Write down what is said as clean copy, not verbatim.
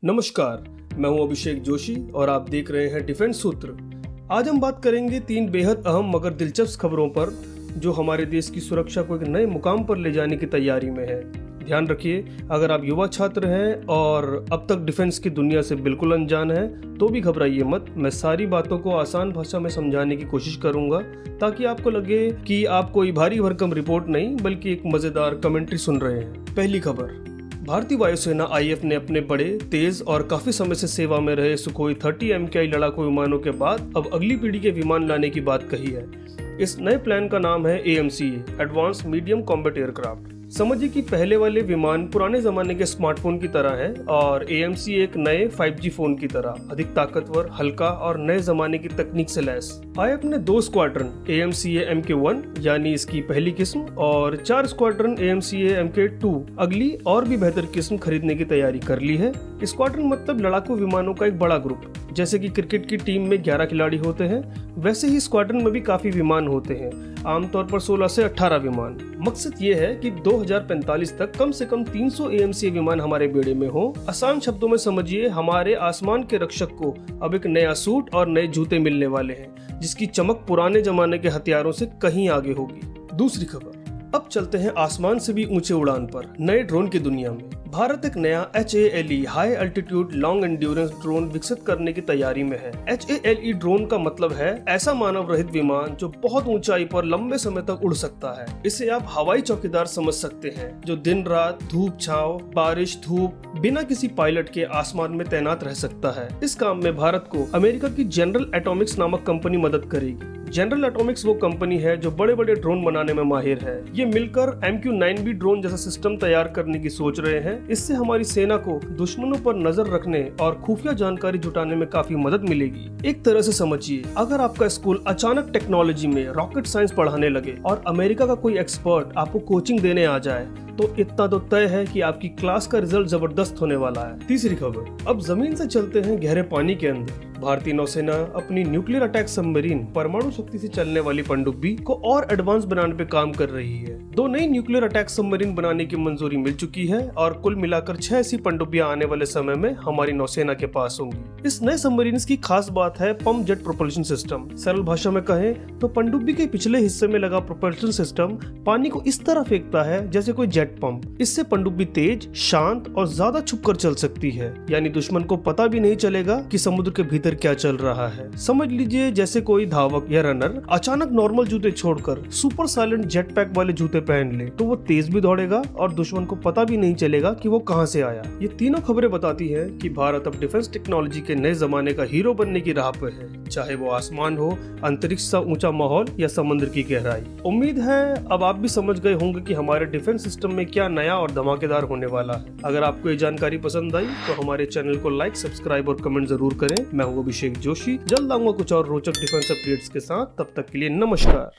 नमस्कार, मैं हूं अभिषेक जोशी और आप देख रहे हैं डिफेंस सूत्र। आज हम बात करेंगे 3 बेहद अहम मगर दिलचस्प खबरों पर जो हमारे देश की सुरक्षा को एक नए मुकाम पर ले जाने की तैयारी में है। ध्यान रखिए, अगर आप युवा छात्र हैं और अब तक डिफेंस की दुनिया से बिल्कुल अनजान हैं तो भी घबराइए मत। मैं सारी बातों को आसान भाषा में समझाने की कोशिश करूंगा ताकि आपको लगे कि आप कोई भारी भरकम रिपोर्ट नहीं बल्कि एक मजेदार कमेंट्री सुन रहे हैं। पहली खबर, भारतीय वायुसेना आईएफ ने अपने बड़े, तेज और काफी समय से सेवा में रहे सुखोई 30 MKI लड़ाकू विमानों के बाद अब अगली पीढ़ी के विमान लाने की बात कही है। इस नए प्लान का नाम है AMCA, advance medium combat aircraft. समझिए कि पहले वाले विमान पुराने जमाने के स्मार्टफोन की तरह है और AMCA एक नए 5G फोन की तरह अधिक ताकतवर, हल्का और नए जमाने की तकनीक से लैस। आईएफ ने 2 स्क्वाड्रन AMCA MK1 यानी इसकी पहली किस्म और 4 स्क्वाड्रन AMCA MK2 अगली और भी बेहतर किस्म खरीदने की तैयारी कर ली है। स्क्वाड्रन मतलब लड़ाकू विमानों का एक बड़ा ग्रुप। जैसे कि क्रिकेट की टीम में 11 खिलाड़ी होते हैं, वैसे ही स्क्वाड्रन में भी काफी विमान होते हैं, आमतौर पर 16 से 18 विमान। मकसद ये है कि 2045 तक कम से कम 300 AMCA विमान हमारे बेड़े में हो। आसान शब्दों में समझिए, हमारे आसमान के रक्षक को अब एक नया सूट और नए जूते मिलने वाले हैं जिसकी चमक पुराने जमाने के हथियारों से कहीं आगे होगी। दूसरी खबर, अब चलते हैं आसमान से भी ऊंचे उड़ान पर, नए ड्रोन की दुनिया में। भारत एक नया HALE high altitude long endurance drone विकसित करने की तैयारी में है। HALE ड्रोन का मतलब है ऐसा मानव रहित विमान जो बहुत ऊंचाई पर लंबे समय तक उड़ सकता है। इसे आप हवाई चौकीदार समझ सकते हैं जो दिन रात, धूप छांव, बारिश धूप बिना किसी पायलट के आसमान में तैनात रह सकता है। इस काम में भारत को अमेरिका की जनरल एटॉमिक्स नामक कंपनी मदद करेगी। जनरल एटॉमिक्स वो कंपनी है जो बड़े बड़े ड्रोन बनाने में माहिर है। ये मिलकर MQ-9B ड्रोन जैसा सिस्टम तैयार करने की सोच रहे हैं। इससे हमारी सेना को दुश्मनों पर नजर रखने और खुफिया जानकारी जुटाने में काफी मदद मिलेगी। एक तरह से समझिए, अगर आपका स्कूल अचानक टेक्नोलॉजी में रॉकेट साइंस पढ़ाने लगे और अमेरिका का कोई एक्सपर्ट आपको कोचिंग देने आ जाए तो इतना तो तय है कि आपकी क्लास का रिजल्ट जबरदस्त होने वाला है। तीसरी खबर, अब जमीन से चलते हैं गहरे पानी के अंदर। भारतीय नौसेना अपनी न्यूक्लियर अटैक सबमरीन परमाणु शक्ति से चलने वाली पनडुब्बी को और एडवांस बनाने पे काम कर रही है। 2 नई न्यूक्लियर अटैक सबमरीन बनाने की मंजूरी मिल चुकी है और कुल मिलाकर 6 ऐसी पनडुब्बियां आने वाले समय में हमारी नौसेना के पास होंगी। इस नए सबमरीन की खास बात है पंप जेट प्रोपल्शन सिस्टम। सरल भाषा में कहें तो पनडुब्बी के पिछले हिस्से में लगा प्रोपल्शन सिस्टम पानी को इस तरह फेंकता है जैसे कोई जेट पंप। इससे पनडुब्बी तेज, शांत और ज्यादा छुपकर चल सकती है, यानी दुश्मन को पता भी नहीं चलेगा कि समुद्र के भीतर क्या चल रहा है। समझ लीजिए जैसे कोई धावक या रनर अचानक नॉर्मल जूते छोड़कर सुपर साइलेंट जेट पैक वाले जूते पहन ले तो वो तेज भी दौड़ेगा और दुश्मन को पता भी नहीं चलेगा कि वो कहां से आया। ये तीनों खबरें बताती है कि भारत अब डिफेंस टेक्नोलॉजी के नए जमाने का हीरो बनने की राह पे है, चाहे वो आसमान हो, अंतरिक्ष सा ऊंचा माहौल या समुद्र की गहराई। उम्मीद है अब आप भी समझ गए होंगे कि हमारे डिफेंस सिस्टम में क्या नया और धमाकेदार होने वाला है। अगर आपको ये जानकारी पसंद आई तो हमारे चैनल को लाइक, सब्सक्राइब और कमेंट जरूर करें। मैं हूं अभिषेक जोशी, जल्द आऊंगा कुछ और रोचक डिफेंस अपडेट्स के साथ। तब तक के लिए नमस्कार।